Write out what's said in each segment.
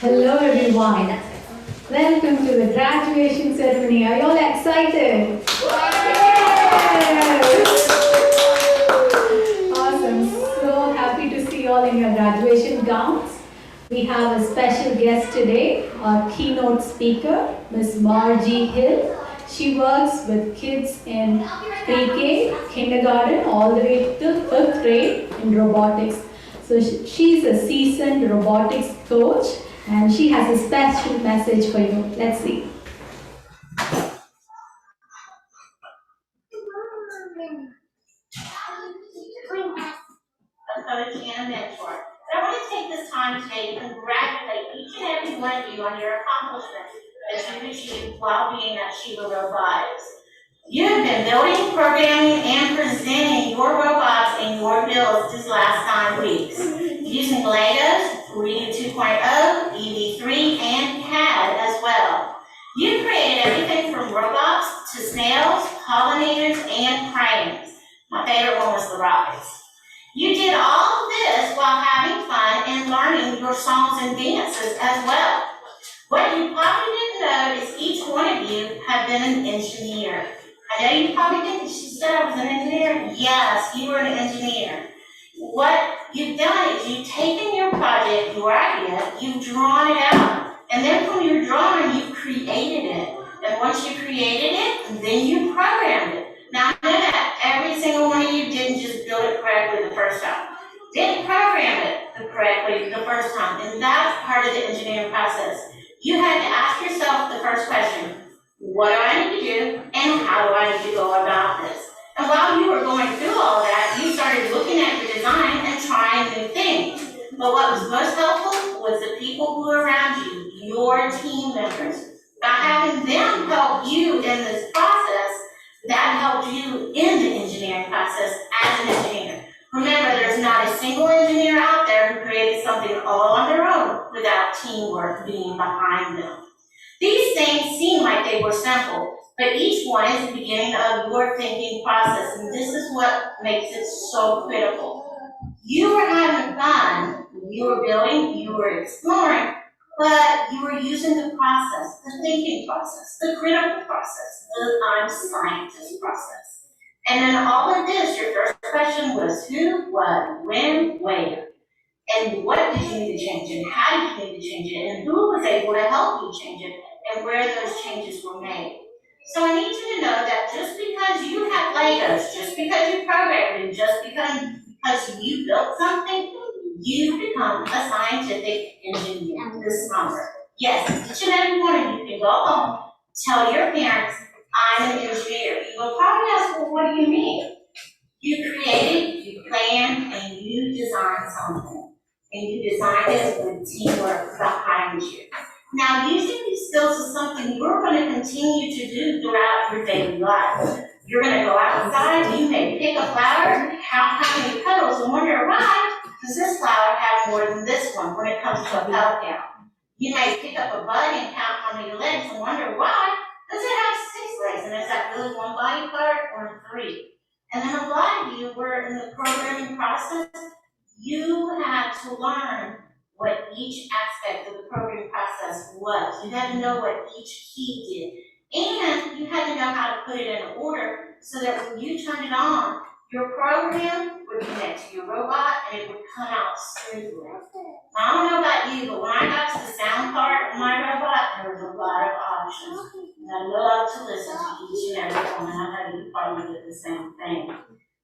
Hello everyone. Welcome to the graduation ceremony. Are you all excited? Yes! Awesome. So happy to see you all in your graduation gowns. We have a special guest today, our keynote speaker, Ms. Margie Hill. She works with kids in pre-K, kindergarten, all the way to 5th grade in robotics. So she's a seasoned robotics coach and she has a special message for you. Let's see. A coach and a mentor. But I want to take this time today to congratulate each and every one of you on your accomplishments that you've achieved while being at Shiva Robotics. You have been building, programming, and presenting your robots and your builds these last 9 weeks, using Legos, 3D 2.0, EV3, and CAD as well. You created everything from robots to snails, pollinators, and cranes. My favorite one was the rockets. You did all of this while having fun and learning your songs and dances as well. What you probably didn't know is each one of you have been an engineer. I know you probably didn't. She said I was an engineer. Yes, you were an engineer. What you've done is you've taken your project, your idea, you've drawn it out. And then from your drawing, you've created it. And once you created it, then you programmed it. Now, I know that every single one of you didn't just build it correctly the first time. Didn't program it correctly the first time. And that's part of the engineering process. You had to ask yourself the first question, what do I need to do, and how do I need to go about this? And while you were going through all of that, you started looking at your design and trying new things. But what was most helpful was the people who were around you, your team members. By having them help you in this process, that helped you in the engineering process as an engineer. Remember, there's not a single engineer out there who created something all on their own without teamwork being behind them. These things seem like they were simple, but each one is the beginning of your thinking process, and this is what makes it so critical. You were having fun, you were building, you were exploring, but you were using the process, the thinking process, the critical process, the I'm scientist process. And in all of this, your first question was who, what, when, where. And what did you need to change and how did you need to change it and who was able to help you change it and where those changes were made. So I need you to know that just because you have Legos, just because you programmed it, just because you built something, you become a scientific engineer this summer. Yes, each and every one of you can go home, tell your parents, I'm an engineer. You will probably ask, well, what do you mean? You created, you planned, and you designed something. And you designed it with teamwork behind you. Now, using these skills is something you're going to continue to do throughout your daily life. You're going to go outside, you may pick a flower, count how many petals, and wonder why does this flower have more than this one when it comes to a petal count. You may pick up a bud and count how many legs and wonder why does it have 6 legs, and is that really one body part or 3? And then a lot of you were in the programming process. You had to learn what each aspect of the programming process was. You had to know what each key did. And you had to know how to put it in order so that when you turned it on, your program would connect to your robot and it would come out smoothly. I don't know about you, but when I got to the sound part of my robot, there was a lot of options. And I love to listen to each and every one, and I know you probably did the same thing.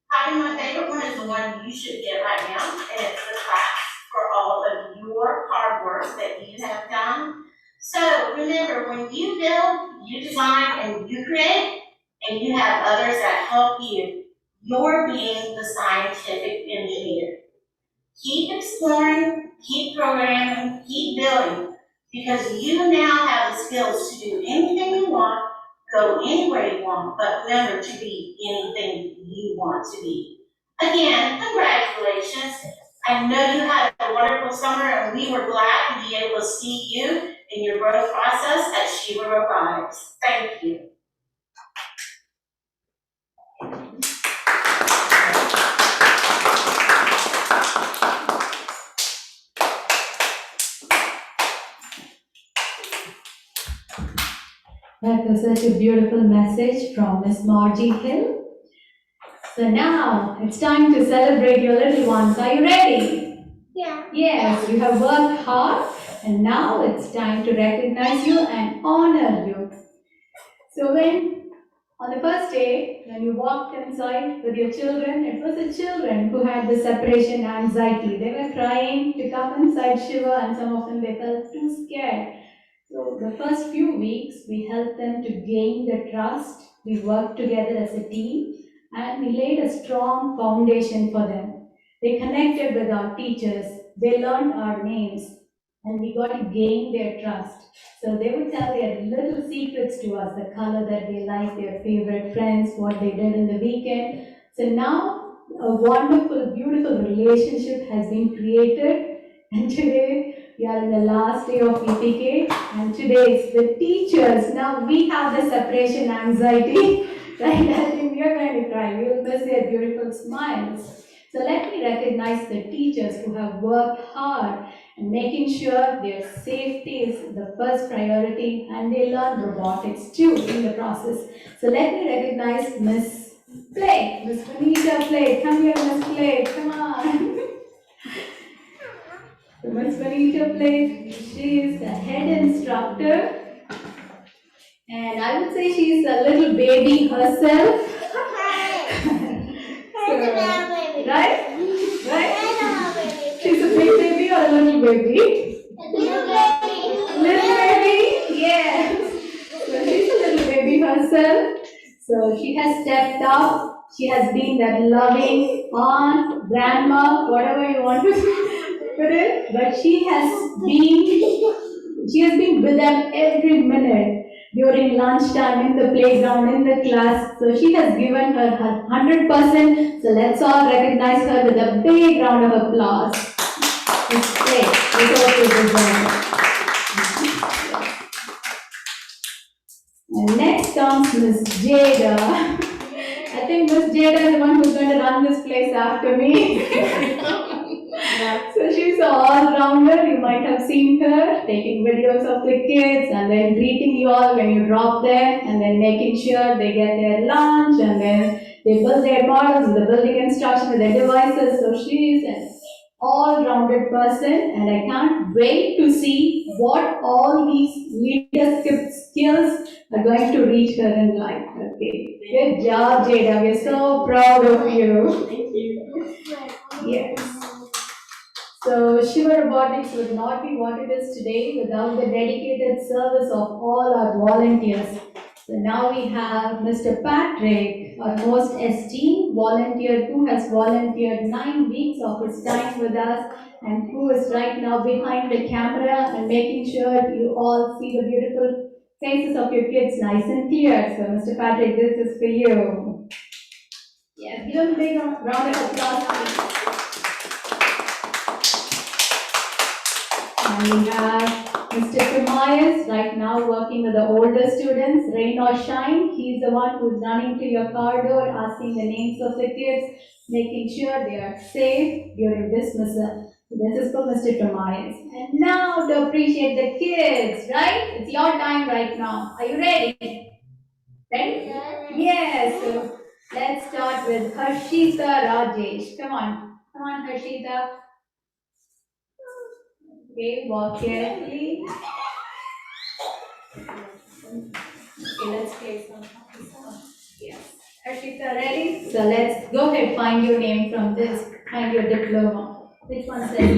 Probably my favorite one is the one you should get right now, and it's the class for all of your hard work that you have done. So remember, when you build, you design, and you create, and you have others that help you, you're being the scientific engineer. Keep exploring, keep programming, keep building, because you now have the skills to do anything you want, go anywhere you want, but remember to be anything you want to be. Again, congratulations. I know you had a wonderful summer, and we were glad to be able to see you in your growth process at Shiva Robotics. Thank you. That was such a beautiful message from Miss Margie Hill. So now it's time to celebrate your little ones. Are you ready? Yeah. Yes, you have worked hard and now it's time to recognize you and honor you. So on the first day, when you walked inside with your children, it was the children who had the separation anxiety. They were crying to come inside Shiva and some of them they felt too scared. So the first few weeks, we helped them to gain the trust. We worked together as a team and we laid a strong foundation for them. They connected with our teachers. They learned our names and we got to gain their trust. So they would tell their little secrets to us, the color that they like, their favorite friends, what they did in the weekend. So now a wonderful, beautiful relationship has been created and today we are in the last day of EPK and today it's the teachers. Now we have the separation anxiety, right? I think we are going to cry. We will miss their beautiful smiles. So let me recognize the teachers who have worked hard and making sure their safety is the first priority and they learn robotics too in the process. So let me recognize Miss Play, Miss Vanita Play. Come here, Miss Play, come on. So Miss Vanita Play, she is the head instructor and I would say she is a little baby herself. So, right? Right? She's a big baby or a little baby? Little baby. Little baby? Yes. So she's a little baby herself. So she has stepped up. She has been that loving aunt, grandma, whatever you want to put it. But she has been with them every minute. During lunchtime, in the playground, in the class. So she has given her 100%. So let's all recognize her with a big round of applause. It's great. It's also deserved. And next comes Miss Jada. I think Miss Jada is the one who's going to run this place after me. So she's an all-rounder. You might have seen her taking videos of the kids and then greeting you all when you drop them and then making sure they get their lunch and then they build their models with the building instruction with their devices. So she's an all-rounded person and I can't wait to see what all these leadership skills are going to reach her in life. Okay. Good job, Jada. We're so proud of you. Thank you. Yes. So Shiva Robotics would not be what it is today without the dedicated service of all our volunteers. So now we have Mr. Patrick, our most esteemed volunteer who has volunteered 9 weeks of his time with us and who is right now behind the camera and making sure you all see the beautiful faces of your kids nice and clear. So Mr. Patrick, this is for you. Yes, give him a big round of applause, please. And we have Mr. Tobias right now working with the older students, rain or shine. He's the one who's running to your car door, asking the names of the kids, making sure they are safe during dismissal. So this is for Mr. Tobias. And now to appreciate the kids, right? It's your time right now. Are you ready? Ready? Yes. So let's start with Harshita Rajesh. Come on, Harshita. Okay, walk carefully. Okay, let's play some. Yes. Harshita, ready? So let's go ahead, find your name from this, find your diploma. Which one says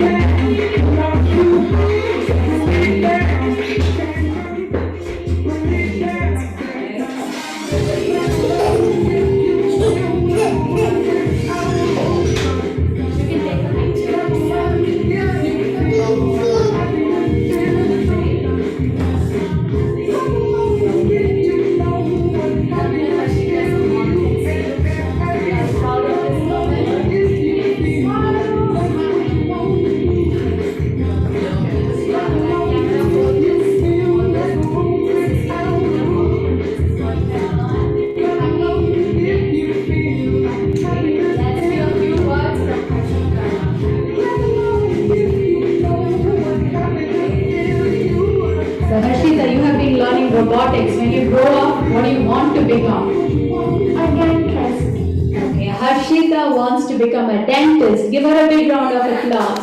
become a dentist. Give her a big round of applause.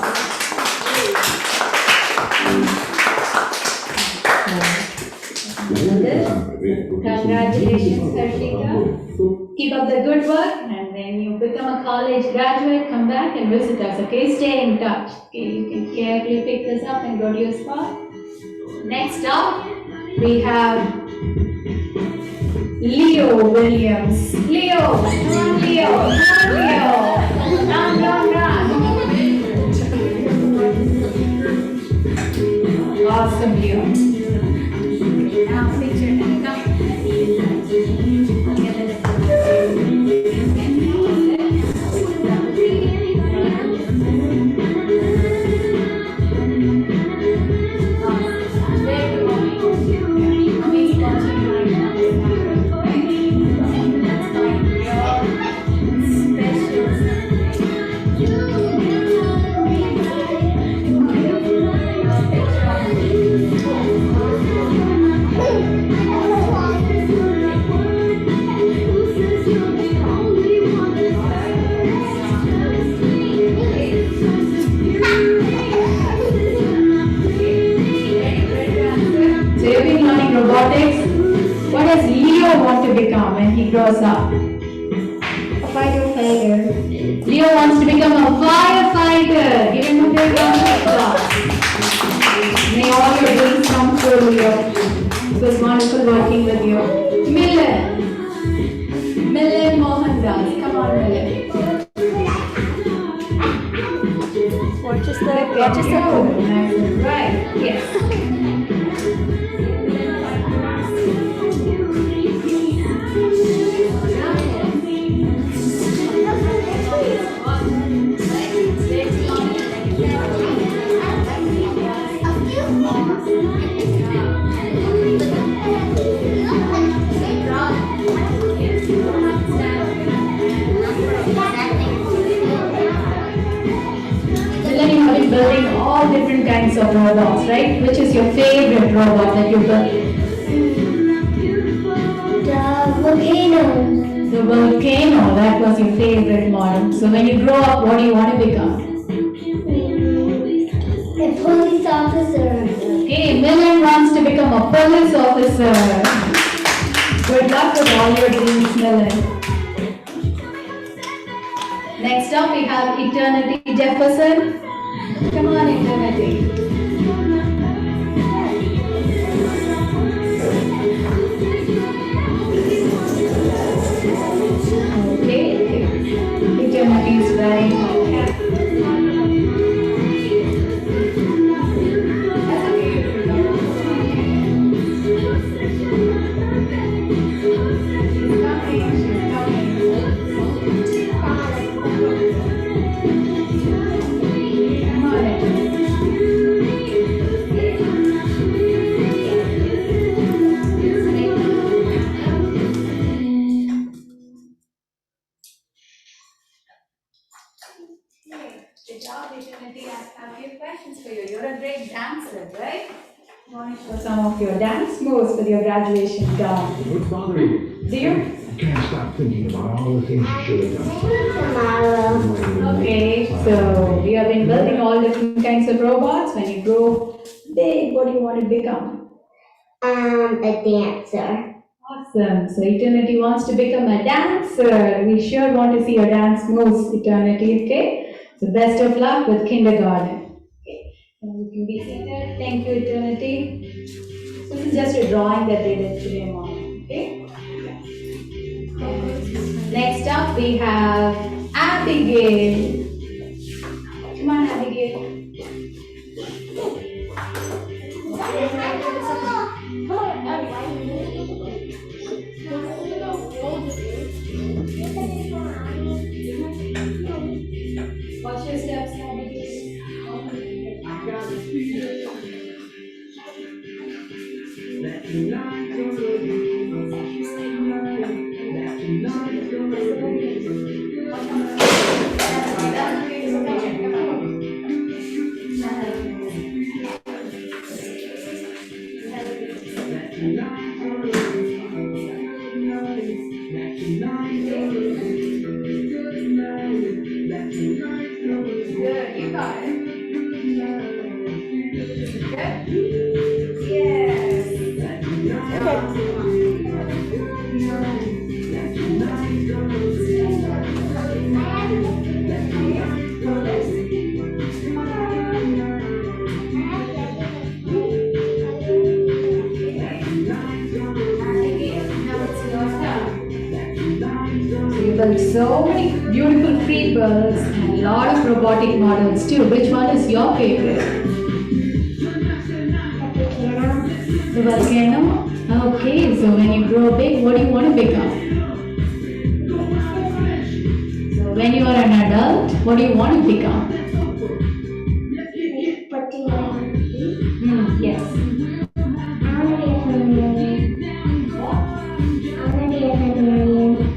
Congratulations, Harshika. Keep up the good work, and when you become a college graduate, come back and visit us, okay? Stay in touch. Okay, you can carefully pick this up and go to your spot. Next up, we have Leo Williams. Leo, come on Leo, come on Leo. Run, run, run. Awesome Leo. Now fix your hand. Robotics. What does Leo want to become when he grows up? A firefighter. Leo wants to become a firefighter. Give him a big round of applause. May all your dreams come true, Leo. It was wonderful working with you. Milan Mohandas. Come on, Milan. Watch your step. Right. Yes. Building all different kinds of robots, right? Which is your favorite robot that you built? The volcano. The volcano, that was your favorite model. So when you grow up, what do you want to become? A police officer. Okay, Milan wants to become a police officer. Good luck with all your dreams, Milan. Next up, we have Eternity Jefferson. Come on, Eternity. Okay, Eternity is very happy. Good job, Eternity. I have a few questions for you. You're a great dancer, right? You want to show some of your dance moves with your graduation gown? What's bothering you? Do you? I can't stop thinking about all the things you should have done. Tomorrow. Okay, so we have been building all different kinds of robots. When you grow big, what do you want to become? A dancer. Awesome. So Eternity wants to become a dancer. We sure want to see your dance moves, Eternity, okay? So best of luck with kindergarten. Okay. And you can be seated. Thank you, Eternity. So this is just a drawing that they did today morning, okay? Next up we have Abigail. Come on, Abigail. Watch your steps, Abigail. You built so many beautiful free birds and a lot of robotic models too. Which one is your favorite? The volcano? Okay, so when you grow big, what do you want to become? So when you are an adult, what do you want to become? Yes.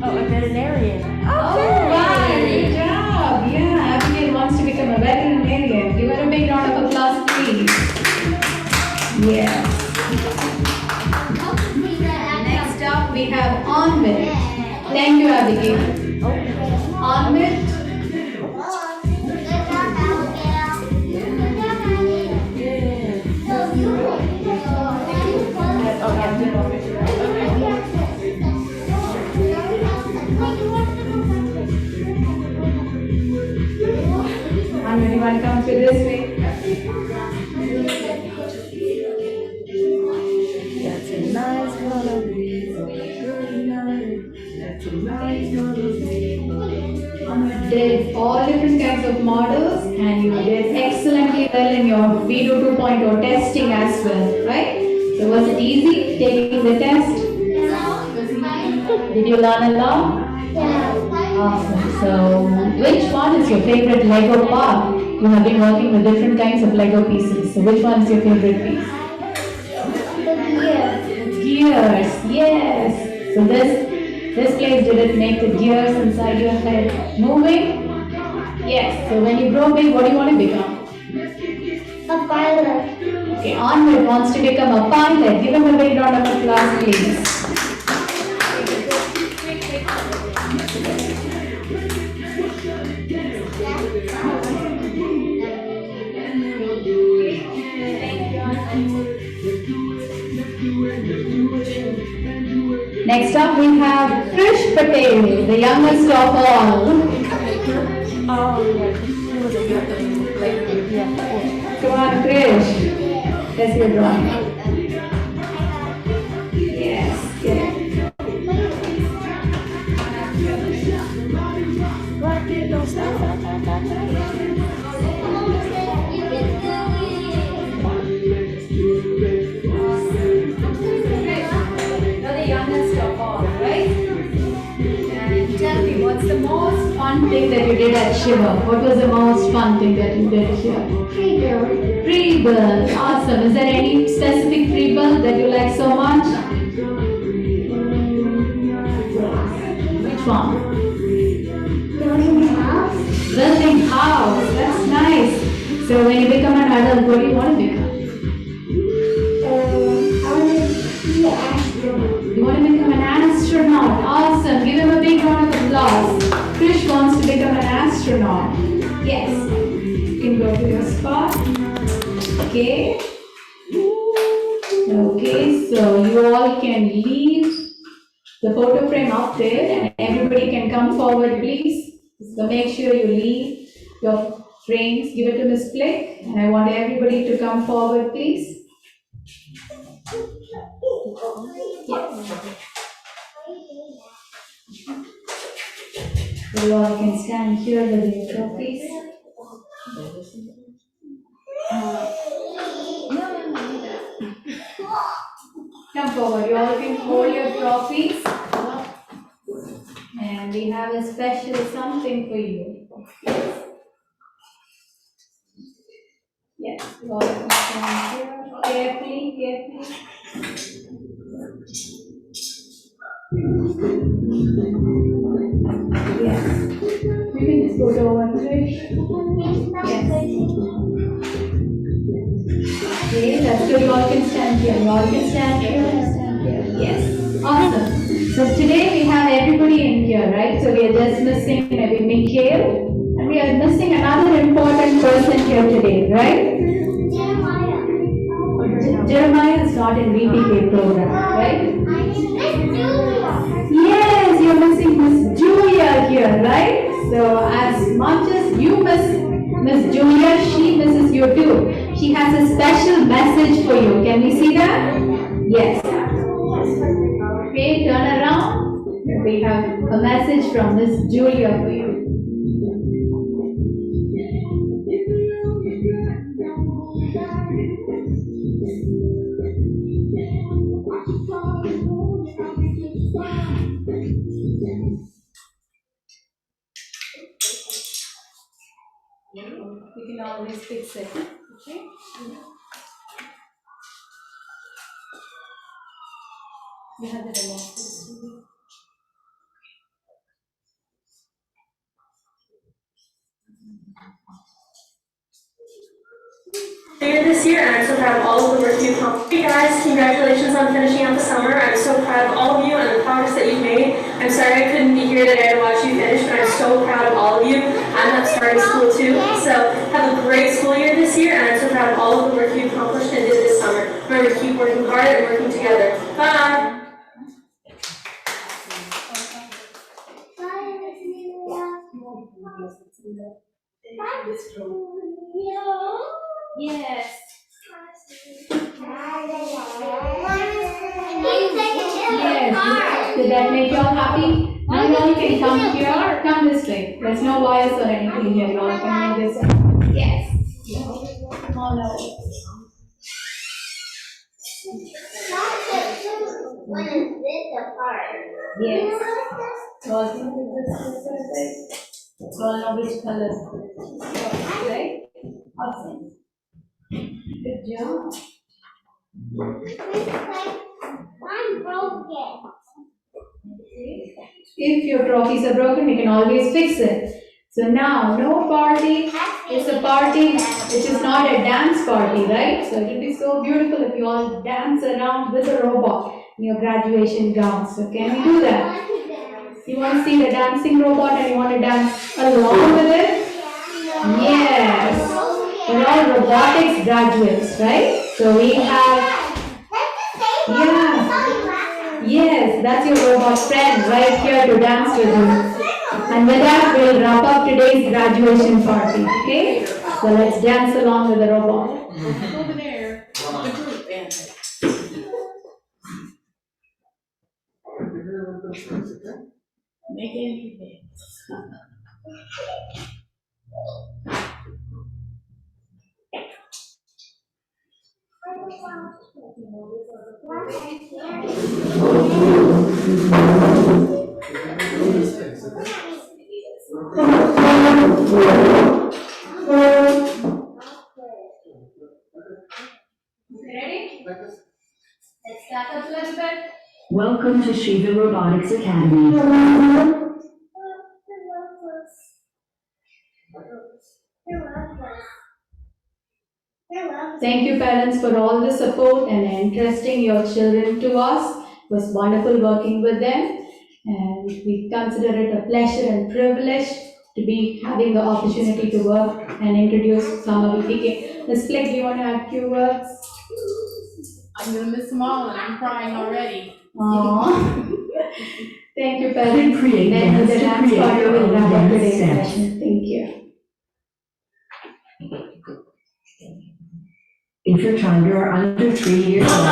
Oh, a veterinarian. Oh, wow, good job. Yeah, Abigail wants to become a veterinarian. Give her a big round of applause, please. Yes. Next up, we have Onwit. Thank you, Abigail. Onwit. Onwit, you want to come to this way? That's a nice color. That's a nice color. Did all different kinds of models and you did excellently well in your Video 2.0 testing as well, right? So was it easy taking the test? Did you learn a lot? Awesome. So which one is your favorite Lego part? You have been working with different kinds of Lego pieces. So which one is your favorite piece? Gears, yes. So this place, did it make the gears inside your head moving? Yes. So when you grow big, what do you want to become? A pilot. Okay, Onwit wants to become a pilot. Give him a big round of applause, please. Next up, we have Krish Patel, the youngest of all. Oh, yeah. He was a good yeah. Come on, Krish. Let's your drawing. Yes, good. Black kid, don't stop. You're the youngest of all, right? And tell me, what's the most fun thing that you did at Shiva? What was the most fun thing that you did here? Freedom. Free bird, awesome. Is there any specific free bird that you like so much? Which one? Building a house. Building house, that's nice. So when you become an adult, what do you want to become? I want to be an astronaut. You want to become an astronaut, awesome. Give him a big round of applause. Krish wants to become an astronaut. Yes. You can go to your spot. Okay. Okay, so you all can leave the photo frame up there and everybody can come forward, please. So make sure you leave your frames. Give it to Miss Flick. And I want everybody to come forward, please. Yes. You all can stand here with your trophies. Come forward. You all can hold your trophies. And we have a special something for you. Yes, you all can stand here. Carefully, carefully. Yes. You can just go to over Trish. Yes. Okay, that's good. You all can stand here. You all can stand here. Stand here. Yes. Awesome. So today we have everybody in here, right? So we are just missing maybe Mikhail. And we are missing another important person here today, right? is not in VPK program, right? Miss Julia. Yes, you're missing Miss Julia here, right? So as much as you miss Miss Julia, she misses you too. She has a special message for you. Can we see that? Yes. Okay, turn around. We have a message from Miss Julia for you. We can always fix it. Okay? You have the remote. This year, and I'm so proud of all of the work you've accomplished. Hey guys, congratulations on finishing out the summer. I'm so proud of all of you and the progress that you've made. I'm sorry I couldn't be here today to watch you finish, but I'm so proud of all of you. I'm not starting school too, so have a great school year this year, and I'm so proud of all of the work you've accomplished and did this summer. Remember to keep working hard and working together. Bye! Bye, Miss Julia. Bye, Miss Julia. Yes. Yes. Did that make you all happy? Now you all can come here, come this way. There's no wires or anything here. You all can move this way. Yes. Oh no. When is this apart? Yes. So I think so I know which color. Right? Awesome. Good job. I'm broken. If your trophies are broken, we can always fix it. So now, no party. It's a party which is not a dance party, right? So it would be so beautiful if you all dance around with a robot in your graduation gown. So can we do that? You want to see the dancing robot and you want to dance along with it? Yes. We're all robotics graduates, right? So we have, yeah. Yes, that's your robot friend right here to dance with you. And with that, we'll wrap up today's graduation party, okay? So let's dance along with the robot. Over there. The group band. Make anything. Ready? Let's stack up a little bit. Welcome to Shiva Robotics Academy. Thank you, parents, for all the support and entrusting your children to us. It was wonderful working with them, and we consider it a pleasure and privilege to be having the opportunity to work and introduce Summer VPK. Ms. Fleck, do you want to add few words? I'm gonna miss them all and I'm crying already. Aww. Thank you, parents. Create Then dance the to dance create party your will own wrap up dance today's steps. session. Thank you. If your child are under 3 years old,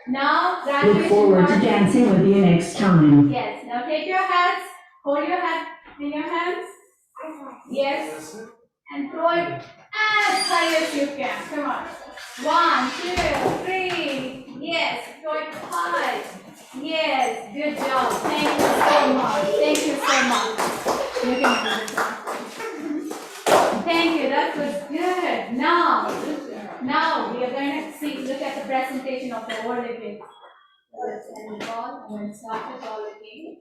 Now, graduation Look forward to party. dancing with you next time. Yes, now take your hats, hold your hat in your hands. Yes, and throw it as high as you can. Come on. 1, 2, 3. Yes, throw it high. Yes, good job. Thank you so much. Thank you so much. You can do it. Thank you. That was good. Now we are going to look at the presentation of the word again. Let's end it all and then start it all again.